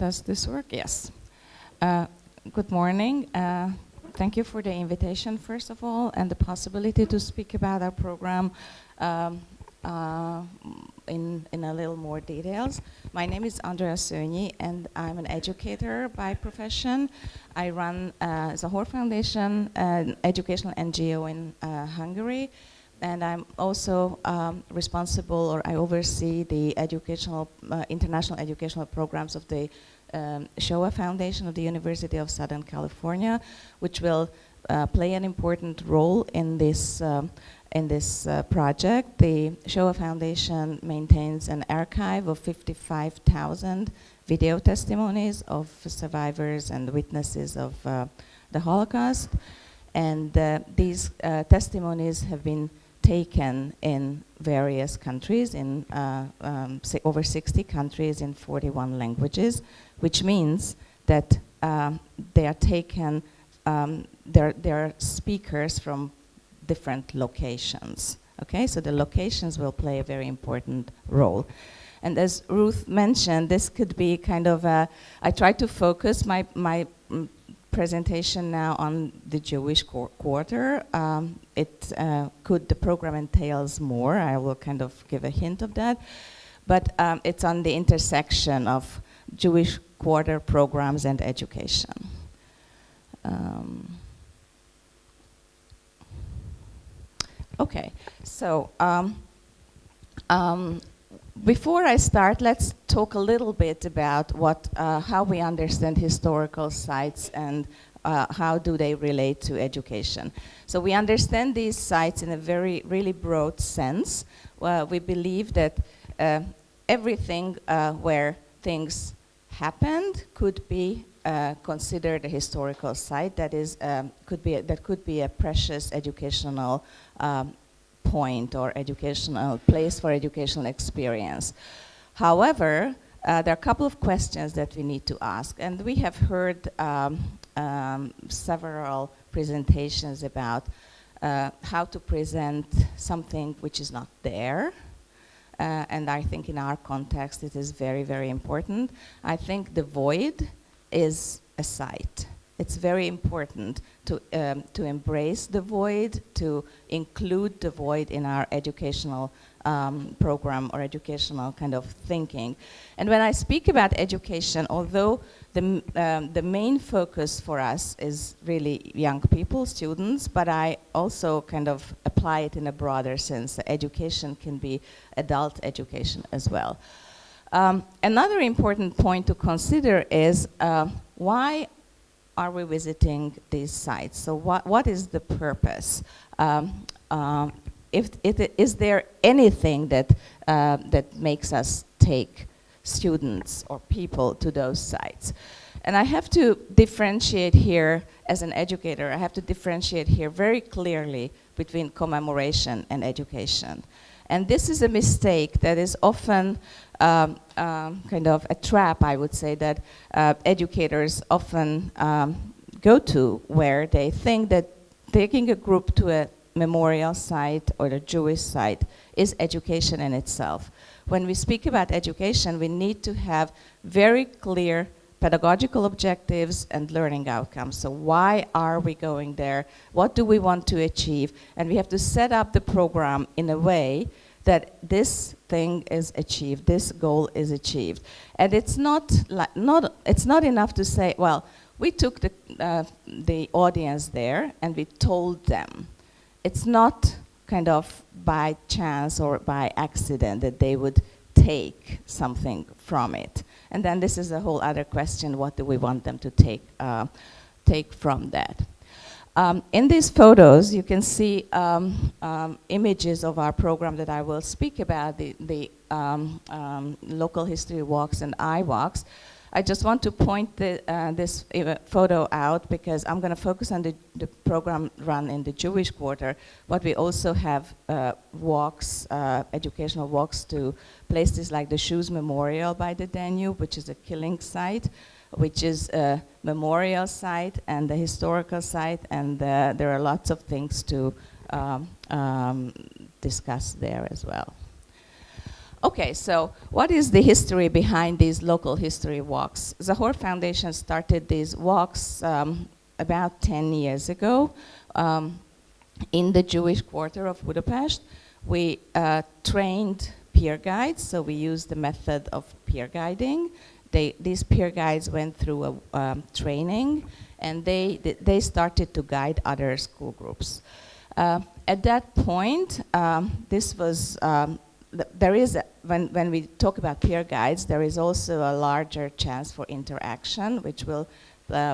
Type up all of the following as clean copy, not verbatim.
Does this work? Yes. Good morning. Thank you for the invitation, first of all, and the possibility to speak about our program in a little more details. My name is Andrea Szo nyi, and I'm an educator by profession. I run Zachor Foundation, an educational NGO in Hungary, and I'm also responsible, or I oversee the educational, international educational programs of the Shoah Foundation of the University of Southern California, which will play an important role in this project. The Shoah Foundation maintains an archive of 55,000 video testimonies of survivors and witnesses of the Holocaust, and these testimonies have been taken in various countries, in over 60 countries in 41 languages, which means that they are taken, they're speakers from different locations. Okay, so the locations will play a very important role. And as Ruth mentioned, this could be kind of a, I try to focus my presentation now on the Jewish quarter. The program entails more. I will kind of give a hint of that. But it's on the intersection of Jewish quarter programs and education. Okay, so before I start, let's talk a little bit about how we understand historical sites and how do they relate to education. So we understand these sites in a really broad sense. We believe that everything where things happened could be considered a historical site. That is, could be a precious educational point or educational place for educational experience. However, there are a couple of questions that we need to ask, and we have heard several presentations about how to present something which is not there. And I think in our context it is very, very important. I think the void is a site. It's very important to embrace the void, to include the void in our educational program or educational kind of thinking. And when I speak about education, although the main focus for us is really young people, students, but I also kind of apply it in a broader sense. Education can be adult education as well. Another important point to consider is why are we visiting these sites? So what is the purpose? Is there anything that makes us take students or people to those sites? And I have to differentiate here, as an educator, I have to differentiate here very clearly between commemoration and education. And this is a mistake that is often kind of a trap, I would say, that educators often go to, where they think that taking a group to a memorial site or a Jewish site is education in itself. When we speak about education, we need to have very clear pedagogical objectives and learning outcomes. So why are we going there? What do we want to achieve? And we have to set up the program in a way that this thing is achieved, this goal is achieved. And it's not enough to say, well, we took the audience there and we told them. It's not kind of by chance or by accident that they would take something from it. And then this is a whole other question, what do we want them to take from that? In these photos, you can see images of our program that I will speak about, the local history walks and eye walks. I just want to point this photo out because I'm going to focus on the program run in the Jewish quarter, but we also have walks, educational walks to places like the Shoes Memorial by the Danube, which is a killing site, which is a memorial site and a historical site, and there are lots of things to discuss there as well. Okay, so what is the history behind these local history walks? Zachor Foundation started these walks about 10 years ago in the Jewish quarter of Budapest. We trained peer guides, so we used the method of peer guiding. These peer guides went through a training, and they started to guide other school groups. At that point, this was there is when we talk about peer guides, there is also a larger chance for interaction, which will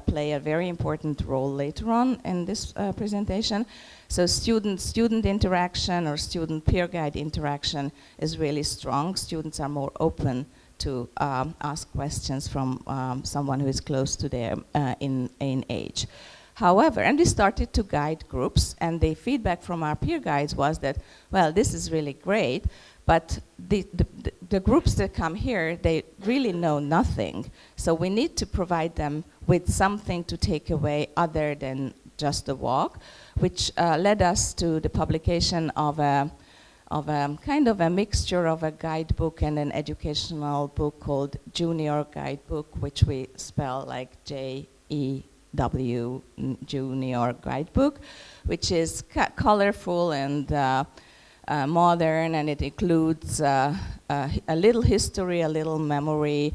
play a very important role later on in this presentation. So student interaction or student peer guide interaction is really strong. Students are more open to ask questions from someone who is close to them in age. However, and we started to guide groups, and the feedback from our peer guides was that, well, this is really great, but the groups that come here, they really know nothing. So we need to provide them with something to take away other than just the walk, which led us to the publication of a kind of a mixture of a guidebook and an educational book called Junior Guidebook, which we spell like J-E-W, Junior Guidebook, which is colorful and modern, and it includes a little history, a little memory,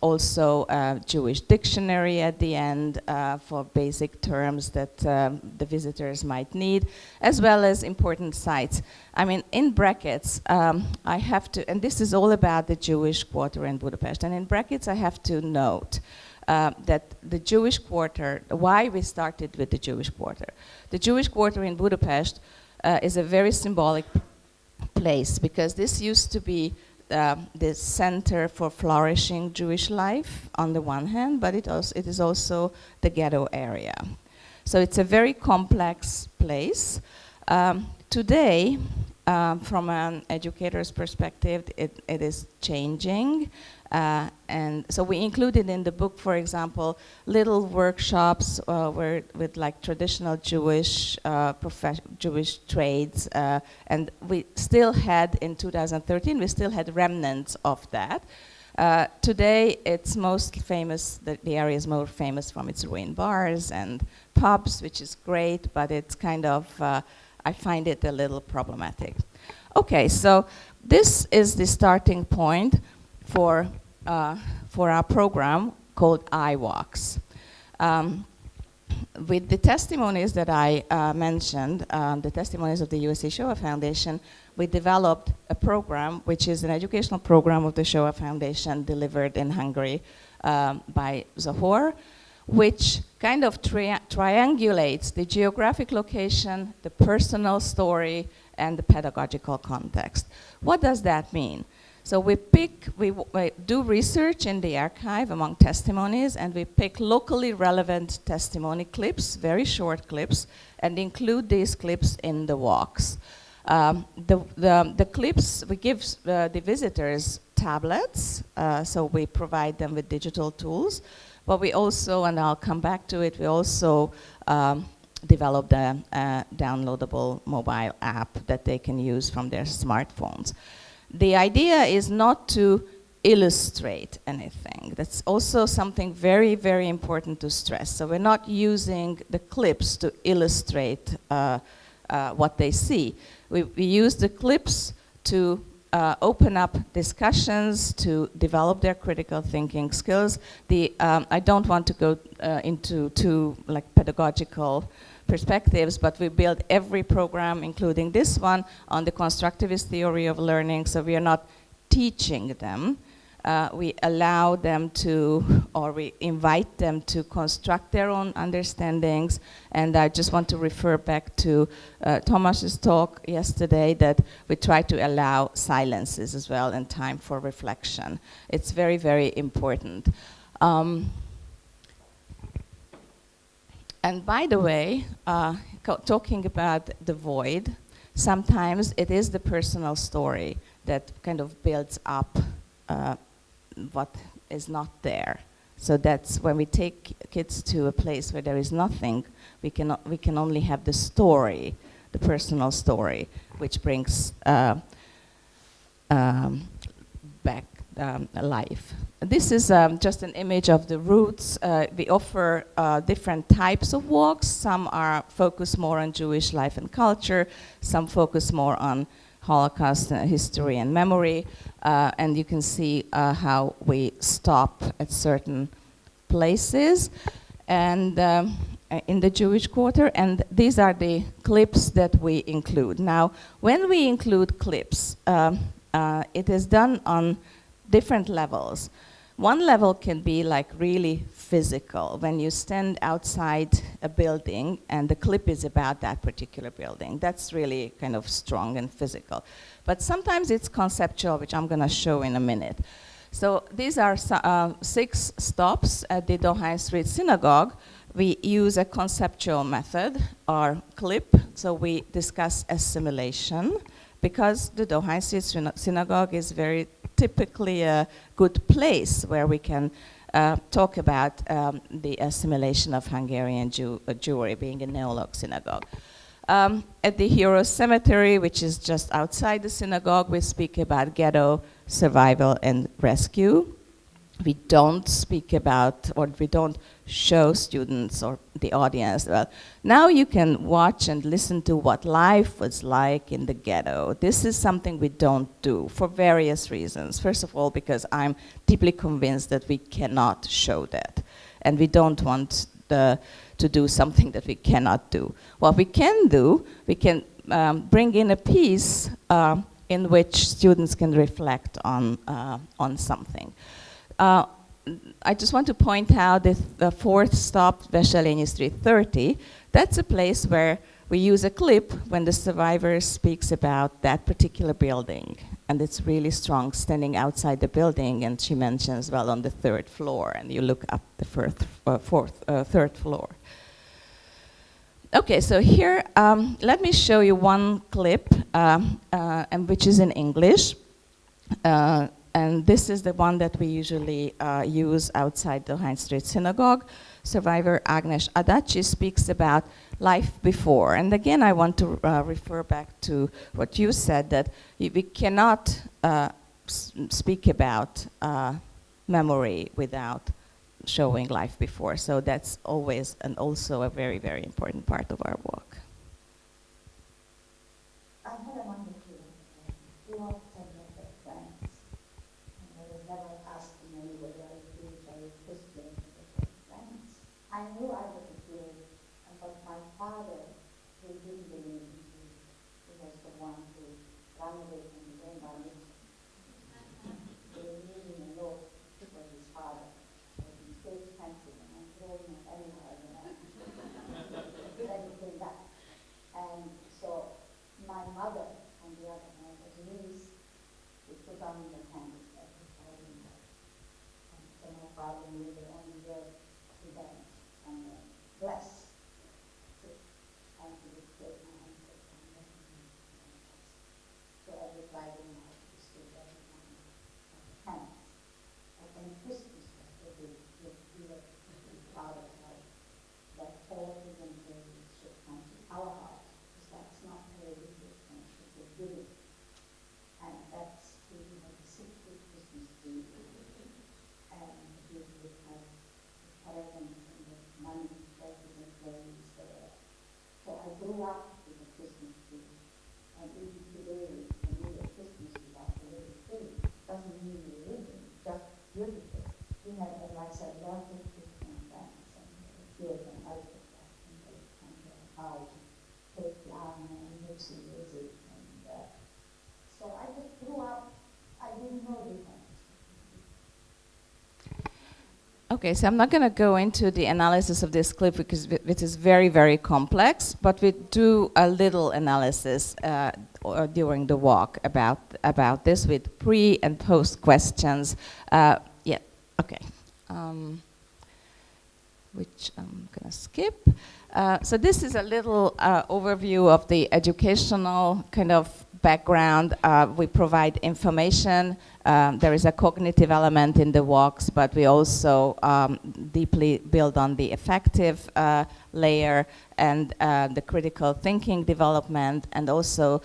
also a Jewish dictionary at the end for basic terms that the visitors might need, as well as important sites. I mean, in brackets, I have to, and this is all about the Jewish quarter in Budapest, and in brackets I have to note that the Jewish quarter, why we started with the Jewish quarter. The Jewish quarter in Budapest is a very symbolic place, because this used to be the center for flourishing Jewish life on the one hand, but it is also the ghetto area. So it's a very complex place. Today, from an educator's perspective, it is changing. And so we included in the book, for example, little workshops with like traditional Jewish Jewish trades, and we still had in 2013 we still had remnants of that. Today, it's most famous. The area is more famous from its ruined bars and pubs, which is great, but it's kind of I find it a little problematic. Okay, so this is the starting point for our program called iWalks. With the testimonies that I mentioned, the testimonies of the USA Shoah Foundation, we developed a program which is an educational program of the Shoah Foundation delivered in Hungary by Zachor, which kind of triangulates the geographic location, the personal story, and the pedagogical context. What does that mean? So we do research in the archive among testimonies, and we pick locally relevant testimony clips, very short clips, and include these clips in the walks. The clips, we give the visitors tablets, so we provide them with digital tools, but we also, and I'll come back to it, we also developed a downloadable mobile app that they can use from their smartphones. The idea is not to illustrate anything. That's also something very, very important to stress. So we're not using the clips to illustrate what they see. We use the clips to open up discussions, to develop their critical thinking skills. I don't want to go into too pedagogical perspectives, but we build every program, including this one, on the constructivist theory of learning. So we are not teaching them. We allow them to, or we invite them to construct their own understandings. And I just want to refer back to Thomas's talk yesterday, that we try to allow silences as well and time for reflection. It's very, very important. And by the way, talking about the void, sometimes it is the personal story that kind of builds up what is not there. So that's when we take kids to a place where there is nothing, we can only have the story, the personal story, which brings back life. This is just an image of the routes. We offer different types of walks. Some are focused more on Jewish life and culture. Some focus more on Holocaust history and memory. And you can see how we stop at certain places and in the Jewish quarter. And these are the clips that we include. Now, when we include clips, it is done on different levels. One level can be like really physical, when you stand outside a building and the clip is about that particular building. That's really kind of strong and physical. But sometimes it's conceptual, which I'm going to show in a minute. So these are 6 stops at the Dohány Street Synagogue. We use a conceptual method or clip, so we discuss assimilation, because the Dohány Street Synagogue is very typically a good place where we can talk about the assimilation of Hungarian Jewry, being a Neolog synagogue. At the Heroes Cemetery, which is just outside the synagogue, we speak about ghetto survival and rescue. We don't speak about, or we don't show students or the audience, well, now you can watch and listen to what life was like in the ghetto. This is something we don't do for various reasons. First of all, because I'm deeply convinced that we cannot show that. And we don't want to do something that we cannot do. What we can do, we can bring in a piece in which students can reflect on something. I just want to point out the 4th stop, Veselényi Street 30. That's a place where we use a clip when the survivor speaks about that particular building. And it's really strong, standing outside the building, and she mentions, well, on the 3rd floor, and you look up the 3rd floor. Okay, so here, let me show you one clip, and which is in English. And this is the one that we usually use outside the Dohány Street Synagogue. Survivor Agnes Adachi speaks about life before. And again, I want to refer back to what you said, that we cannot speak about memory without showing life before. So that's always and also a very, very important part of our work. I had a wonderful walk with friends. I was never asking anybody, are you Jewish, are you Christian, with friends. I knew I was a Jew, but my father, who didn't believe in Jews, he was the one who ran away from the game by me. They were using a note for his father. He stayed expensive, and I'm throwing it anywhere, then he came back. And so my mother, on the other hand, was Louise, who put on the candles at his father's house. And so my father knew the only word to them, and bless. And he would take my hand and say, so every Friday night we stood every time at the candles. And then Christmas was the big deal in father's house, that all the employees should come to our house, because that's not very religious and should be giving. And that's really like a 6-week Christmas tree. And we would have the presents and the money that the employees there. So I grew up with a Christmas tree. And even today, when we have Christmas without a little tree, doesn't mean religion, just beautiful. We had, as I said, lots of Christian friends, and good and out of that, and they come to our house, take piano and mix the music, and so I just grew up, I didn't know difference. Okay, so I'm not going to go into the analysis of this clip because it is very, very complex, but we do a little analysis during the walk about this with pre and post questions. Yeah, okay. Which I'm going to skip. So this is a little overview of the educational kind of background. We provide information. There is a cognitive element in the walks, but we also deeply build on the affective layer and the critical thinking development, and also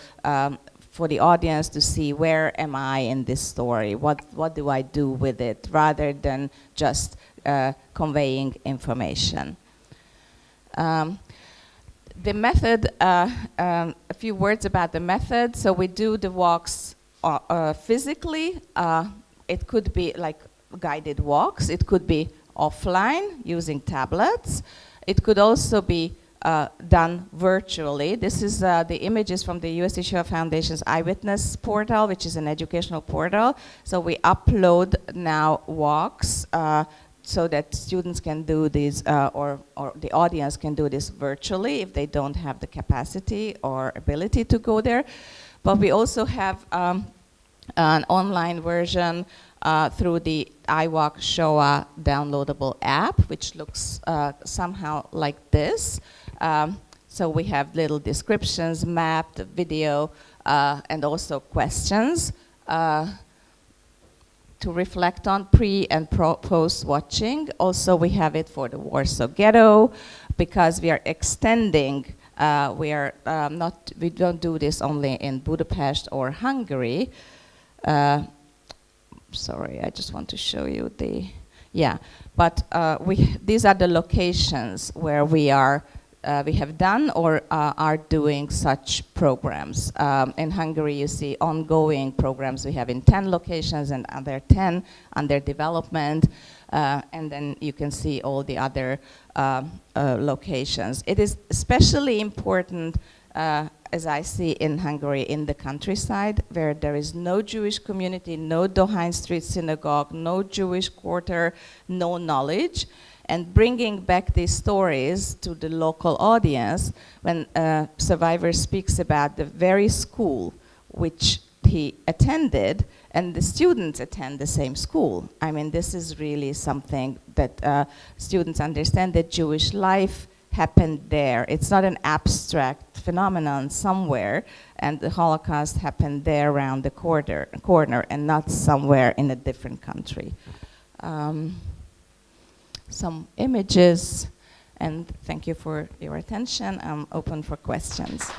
for the audience to see where am I in this story, what do I do with it, rather than just conveying information. The method, a few words about the method. So we do the walks physically. It could be like guided walks. It could be offline using tablets. It could also be done virtually. This is the images from the U.S. Issue Foundation's Eyewitness portal, which is an educational portal. So we upload now walks so that students can do these, or the audience can do this virtually if they don't have the capacity or ability to go there. But we also have an online version through the iWalk Shoah downloadable app, which looks somehow like this. So we have little descriptions, mapped video, and also questions to reflect on pre and post watching. Also, we have it for the Warsaw Ghetto, because we are extending. We don't do this only in Budapest or Hungary. Sorry, I just want to show you the, but these are the locations where we are, we have done or are doing such programs. In Hungary, you see ongoing programs we have in 10 locations, and other 10 under development, and then you can see all the other locations. It is especially important, as I see in Hungary, in the countryside, where there is no Jewish community, no Dohány Street synagogue, no Jewish quarter, no knowledge. And bringing back these stories to the local audience, when a survivor speaks about the very school which he attended, and the students attend the same school. I mean, this is really something that students understand, that Jewish life happened there. It's not an abstract phenomenon somewhere, and the Holocaust happened there around the corner and not somewhere in a different country. Some images, and thank you for your attention. I'm open for questions.